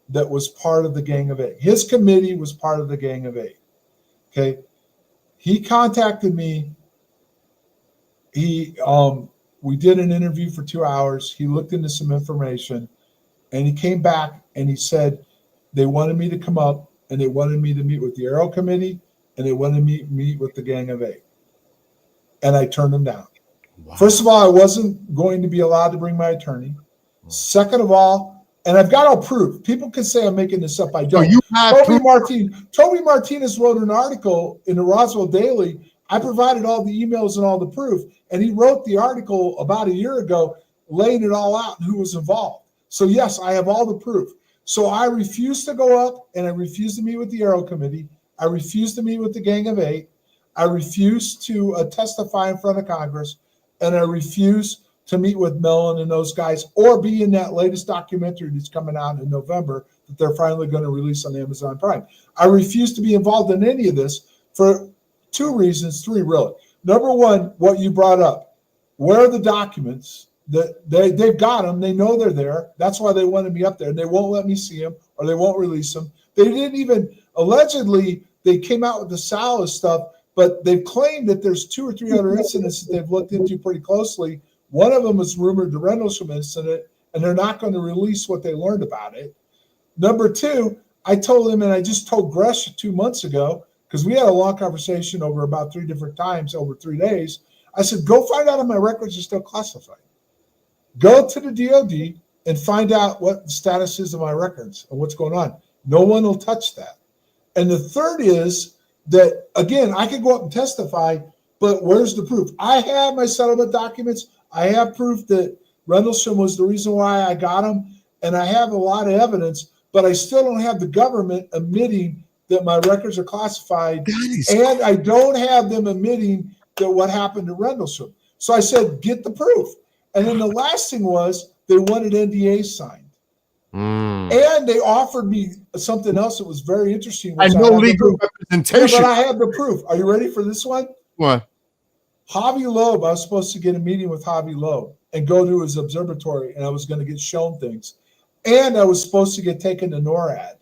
that was part of the Gang of Eight. His committee was part of the Gang of Eight. Okay. He contacted me. We did an interview for 2 hours. He looked into some information, and he came back and he said they wanted me to come up and they wanted me to meet with the Aero Committee and they wanted me to meet with the Gang of Eight. And I turned them down. Wow. First of all, I wasn't going to be allowed to bring my attorney. Second of all, and I've got all proof. People can say I'm making this up. I don't. Toby Martinez wrote an article in the Roswell Daily. I provided all the emails and all the proof. And he wrote the article about a year ago, laying it all out and who was involved. So, yes, I have all the proof. So I refused to go up, and I refused to meet with the Aero Committee. I refused to meet with the Gang of Eight. I refused to testify in front of Congress. And I refused to meet with Mellon and those guys or be in that latest documentary that's coming out in November that they're finally going to release on Amazon Prime. I refuse to be involved in any of this for 2 reasons, 3 really. Number one, what you brought up. Where are the documents? They've got them. They know they're there. That's why they wanted me up there. And they won't let me see them or they won't release them. They didn't even, allegedly, they came out with the Salas stuff, but they've claimed that there's 2 or 3 other incidents that they've looked into pretty closely. One of them is rumored the Rendlesham incident, and they're not going to release what they learned about it. Number 2, I told him, and I just told Gresh 2 months ago, because we had a long conversation over about 3 different times over 3 days. I said, go find out if my records are still classified. Go to the DOD and find out what the status is of my records and what's going on. No one will touch that. And the third is that, again, I could go up and testify, but where's the proof? I have my settlement documents. I have proof that Rendlesham was the reason why I got him, and I have a lot of evidence, but I still don't have the government admitting that my records are classified, and I don't have them admitting that what happened to Rendlesham. So I said, get the proof. And then the last thing was they wanted NDAs signed. And they offered me something else that was very interesting. I know legal representation. Yeah, but I have the proof. Are you ready for this one? What? Javi Loeb, I was supposed to get a meeting with Javi Loeb and go to his observatory, and I was going to get shown things. And I was supposed to get taken to NORAD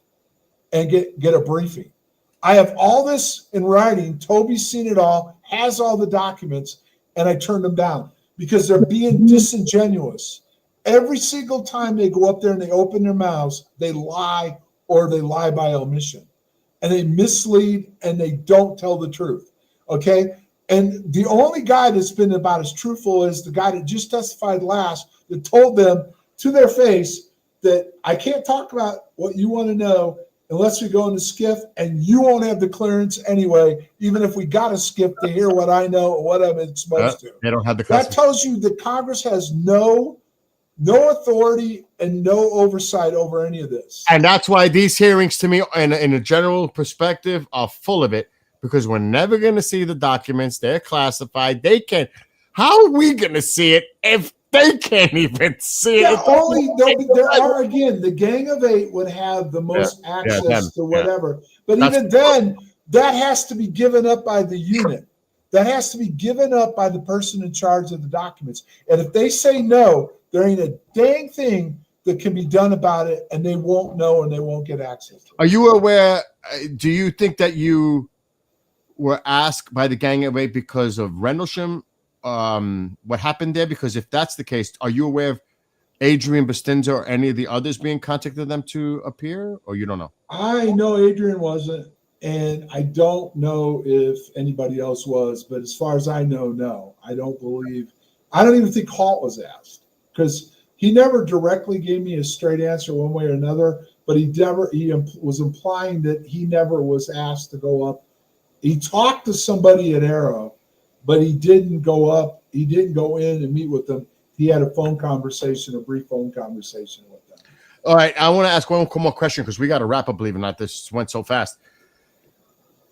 and get a briefing. I have all this in writing. Toby's seen it all, has all the documents, and I turned them down because they're being disingenuous. Every single time they go up there and they open their mouths, they lie or they lie by omission. And they mislead and they don't tell the truth. Okay? And the only guy that's been about as truthful as the guy that just testified last that told them to their face that I can't talk about what you want to know unless we go in the SCIF, and you won't have the clearance anyway, even if we got a SCIF to hear what I know or what I'm supposed to. They don't have the That tells you that Congress has no authority and no oversight over any of this. And that's why these hearings, to me, in a general perspective, are full of it, because we're never going to see the documents. They're classified. They can't. How are we going to see it if they can't even see it? There are, again, the Gang of Eight would have the most access to whatever. But even then, that has to be given up by the unit. That has to be given up by the person in charge of the documents. And if they say no, there ain't a dang thing that can be done about it, and they won't know and they won't get access to it. Are you aware? Do you think that you were asked by the Gang of Eight because of Rendlesham? What happened there? Because if that's the case, are you aware of Adrian Bustinza or any of the others being contacted them to appear, or you don't know? I know Adrian wasn't, and I don't know if anybody else was, but as far as I know, no. I don't even think Halt was asked, because he never directly gave me a straight answer one way or another, but he was implying that he never was asked to go up. He talked to somebody at Arrow, but he didn't go up. He didn't go in and meet with them. He had a brief phone conversation with them. All right. I want to ask one more question because we got to wrap up, believe it or not. This went so fast.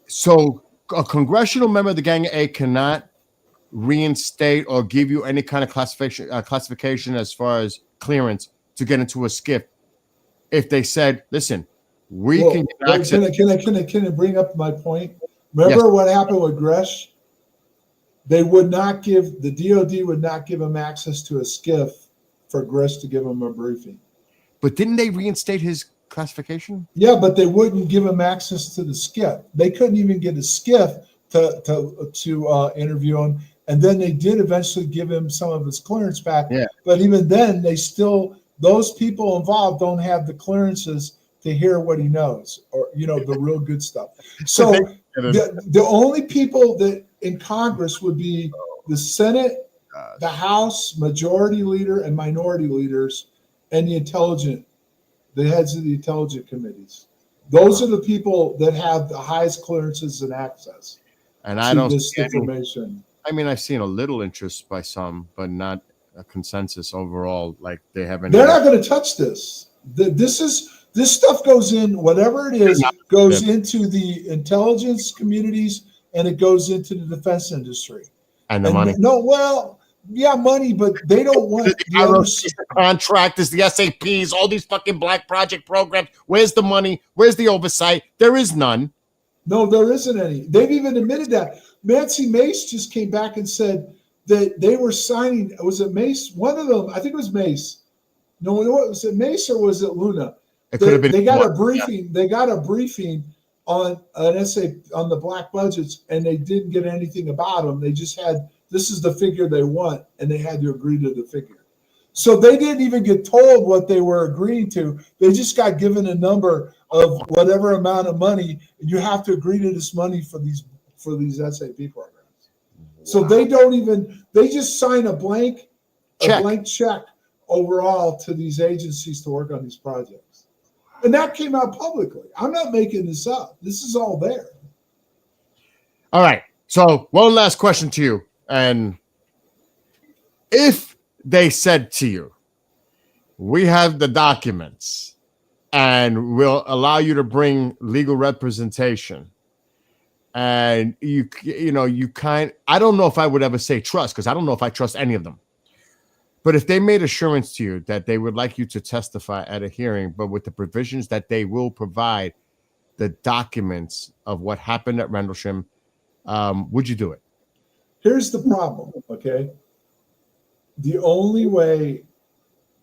So a congressional member of the Gang of Eight cannot reinstate or give you any kind of classification as far as clearance to get into a SCIF if they said, listen, we can get access. Can I bring up my point? Remember what happened with Gresh? They would not give, the DOD would not give him access to a SCIF for Gresh to give him a briefing. But didn't they reinstate his classification? Yeah, but they wouldn't give him access to the SCIF. They couldn't even get a SCIF to interview him, and then they did eventually give him some of his clearance back. Yeah. But even then, those people involved don't have the clearances to hear what he knows, or the real good stuff. So the only people that in Congress would be the Senate, the House majority leader and minority leaders, and the heads of the intelligence committees. Those are the people that have the highest clearances and access to this information. I mean, I've seen a little interest by some, but not a consensus overall. Like they haven't. They're not going to touch this. This stuff goes in, whatever it is, goes into the intelligence communities, and it goes into the defense industry. And the money. Money, but they don't want the contractors, the SAPs, all these fucking black project programs. Where's the money? Where's the oversight? There is none. No, there isn't any. They've even admitted that. Nancy Mace just came back and said that they were signing. Was it Mace? One of them, I think it was Mace. No, was it Mace or was it Luna? It could have been. They got a briefing. Yeah. They got a briefing on an essay on the black budgets, and they didn't get anything about them. They just had, this is the figure they want, and they had to agree to the figure. So they didn't even get told what they were agreeing to. They just got given a number of whatever amount of money, and you have to agree to this money for these SAP programs. Wow. So they just sign a blank check overall to these agencies to work on these projects. And that came out publicly. I'm not making this up. This is all there. All right. So one last question to you. And if they said to you, we have the documents and we'll allow you to bring legal representation, and I don't know if I would ever say trust, because I don't know if I trust any of them. But if they made assurance to you that they would like you to testify at a hearing, but with the provisions that they will provide the documents of what happened at Rendlesham, would you do it? Here's the problem, okay? The only way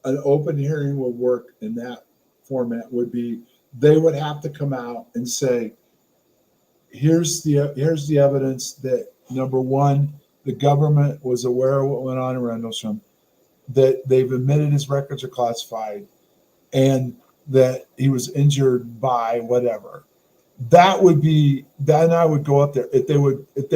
an open hearing would work in that format would be they would have to come out and say, here's the evidence that, number one, the government was aware of what went on in Rendlesham, that they've admitted his records are classified, and that he was injured by whatever. That would be, then I would go up there. If they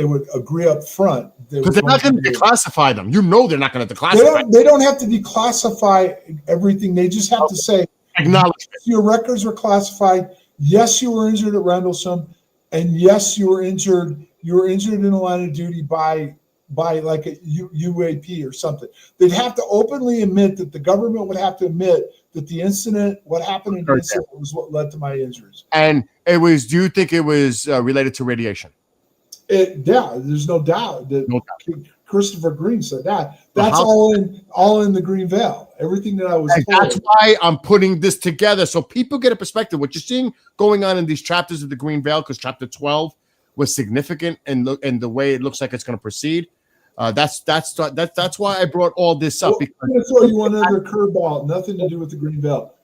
would agree up front. Because they're not going to declassify them. They're not going to declassify them. They don't have to declassify everything. They just have to say, acknowledge it. Your records were classified. Yes, you were injured at Rendlesham, and yes, you were injured. You were injured in the line of duty by like a UAP or something. They'd have to openly admit that the government would have to admit that the incident, what happened in the incident, was what led to my injuries. And it was, do you think it was related to radiation? There's no doubt that Christopher Green said that. That's all in the Green Veil. Everything that I was told. That's why I'm putting this together, so people get a perspective. What you're seeing going on in these chapters of the Green Veil, because chapter 12 was significant in the way it looks like it's going to proceed. That's why I brought all this up. I'm going to throw you one other curveball, nothing to do with the Green Veil.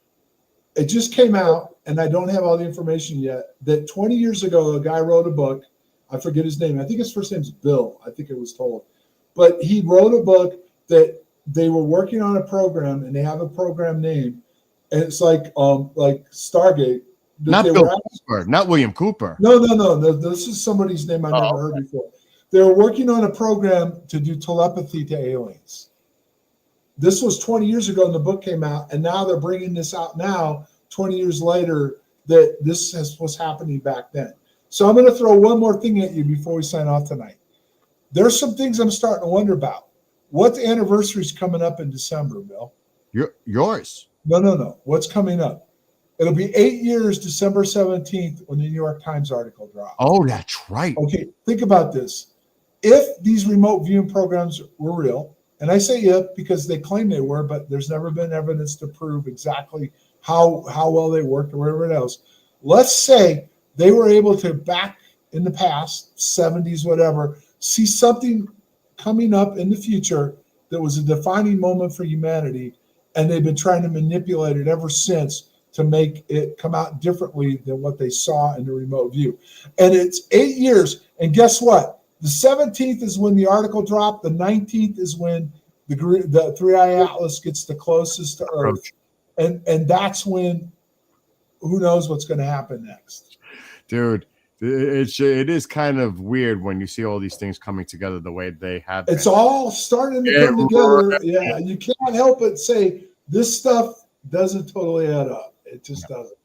It just came out, and I don't have all the information yet, that 20 years ago, a guy wrote a book. I forget his name. I think his first name's Bill. I think it was told. But he wrote a book that they were working on a program, and they have a program name, and it's like Stargate. Not Bill Cooper, not William Cooper. No. This is somebody's name I never heard before. They were working on a program to do telepathy to aliens. This was 20 years ago, and the book came out, and now they're bringing this out now, 20 years later, that this was happening back then. So I'm going to throw one more thing at you before we sign off tonight. There's some things I'm starting to wonder about. What anniversary is coming up in December, Bill? Yours. No. What's coming up? It'll be 8 years, December 17th, when the New York Times article dropped. Oh, that's right. Okay, think about this. If these remote viewing programs were real, and I say if because they claim they were, but there's never been evidence to prove exactly how well they worked or whatever else. Let's say they were able to, back in the past, 70s, whatever, see something coming up in the future that was a defining moment for humanity, and they've been trying to manipulate it ever since to make it come out differently than what they saw in the remote view. And it's 8 years. And guess what? The 17th is when the article dropped. The 19th is when the Three-Eye Atlas gets the closest to Earth. And that's when, who knows what's going to happen next. Dude, it is kind of weird when you see all these things coming together the way they have. It's all starting to come together. Yeah, you can't help but say this stuff doesn't totally add up. It just doesn't.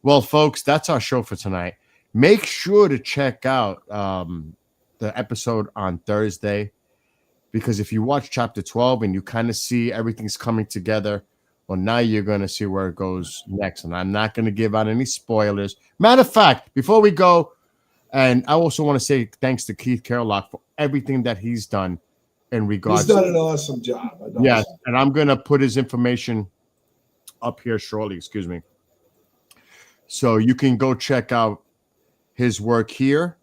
Well, folks, that's our show for tonight. Make sure to check out the episode on Thursday, because if you watch chapter 12 and you kind of see everything's coming together, well, now you're going to see where it goes next. And I'm not going to give out any spoilers. Matter of fact, before we go, and I also want to say thanks to Keith Carlock for everything that he's done in regards. He's done an awesome job. Yes, and I'm going to put his information up here shortly. Excuse me. So you can go check out his work here,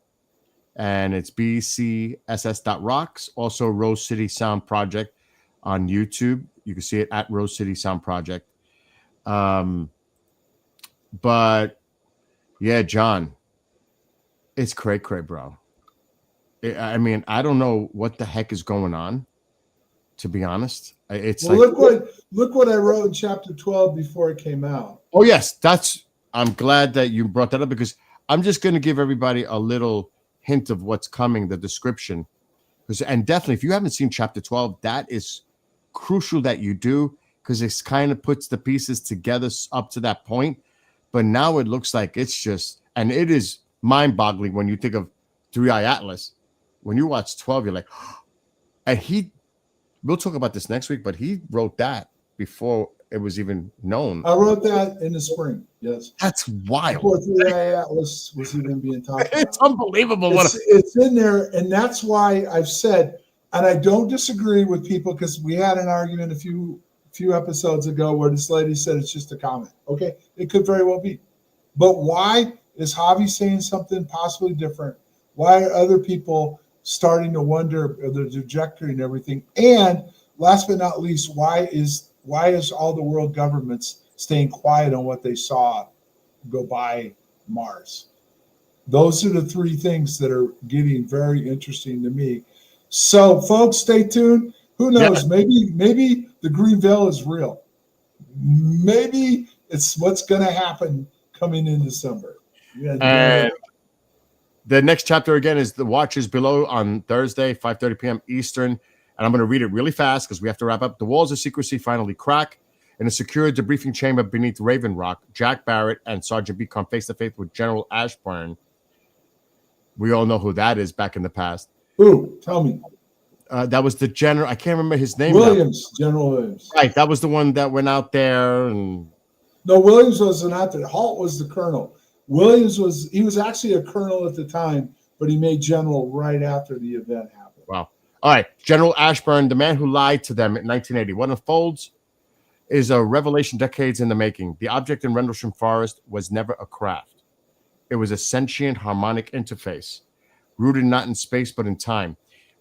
and it's bcss.rocks. Also, Rose City Sound Project on YouTube. You can see it at Rose City Sound Project. But yeah, John, it's cray, bro. I mean, I don't know what the heck is going on, to be honest. It's well, look what I wrote in chapter 12 before it came out. Oh yes, I'm glad that you brought that up, because I'm just going to give everybody a little hint of what's coming, the description. And definitely, if you haven't seen chapter 12, that is crucial that you do, because it kind of puts the pieces together up to that point. But now it looks like it's just, and it is mind-boggling when you think of Three-Eye Atlas. When you watch 12, you're like, and we'll talk about this next week, but he wrote that before it was even known. I wrote that in the spring. Yes, that's wild. Before Three-Eye Atlas was even being talked about. It's unbelievable. It's in there, and that's why I've said, and I don't disagree with people, because we had an argument a few episodes ago where this lady said it's just a comment. Okay, it could very well be, but why is Javi saying something possibly different? Why are other people starting to wonder the trajectory and everything? And last but not least, why is all the world governments staying quiet on what they saw go by Mars? Those are the three things that are getting very interesting to me. So, folks, stay tuned. Who knows? Yeah. Maybe the Green Veil is real. Maybe it's what's going to happen coming in December. And the next chapter, again, is The Watchers Below on Thursday, 5:30 p.m. Eastern. And I'm going to read it really fast because we have to wrap up. The walls of secrecy finally crack. In a secure debriefing chamber beneath Raven Rock, Jack Barrett and Sergeant B come face-to-face with General Ashburn. We all know who that is back in the past. Who? Tell me. That was the general. I can't remember his name. Williams, now. General Williams. Right. That was the one that went out there. And no, Williams wasn't out there. Halt was the colonel. Williams was actually a colonel at the time, but he made general right after the event happened. Wow. All right. General Ashburn, the man who lied to them in 1980. What unfolds is a revelation decades in the making. The object in Rendlesham Forest was never a craft. It was a sentient harmonic interface, rooted not in space but in time.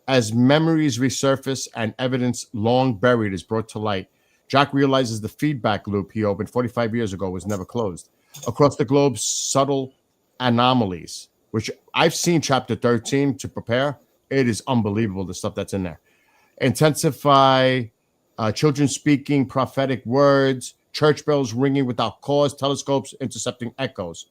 As memories resurface and evidence long buried is brought to light, Jack realizes the feedback loop he opened 45 years ago was never closed. Across the globe, subtle anomalies, which I've seen chapter 13 to prepare. It is unbelievable, the stuff that's in there. Intensify, children speaking prophetic words, church bells ringing without cause, telescopes intercepting echoes.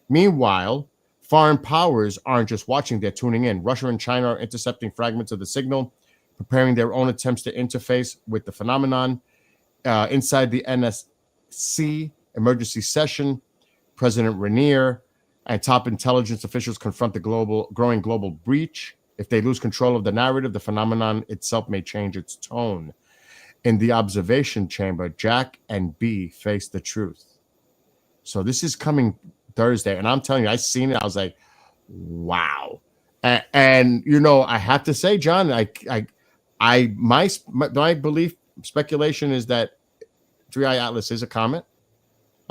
Meanwhile, foreign powers aren't just watching, they're tuning in. Russia and China are intercepting fragments of the signal, preparing their own attempts to interface with the phenomenon. Inside the NSC emergency session, President Rainier and top intelligence officials confront the growing global breach. If they lose control of the narrative, the phenomenon itself may change its tone. In the observation chamber, Jack and B face the truth. So this is coming Thursday, and I'm telling you, I seen it. I was like, "Wow!" And you know, I have to say, John, my belief, speculation is that Three-Eye Atlas is a comet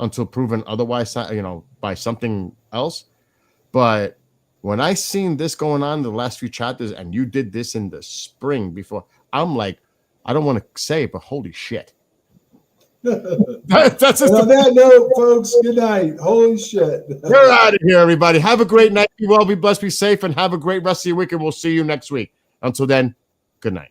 until proven otherwise, you know, by something else. But when I seen this going on in the last few chapters, and you did this in the spring before, I'm like, I don't want to say it, but holy shit! That's And just on that note, folks, good night. Holy shit. we're out of here, everybody. Have a great night. Be well, be blessed, be safe, and have a great rest of your week. And we'll see you next week. Until then, good night.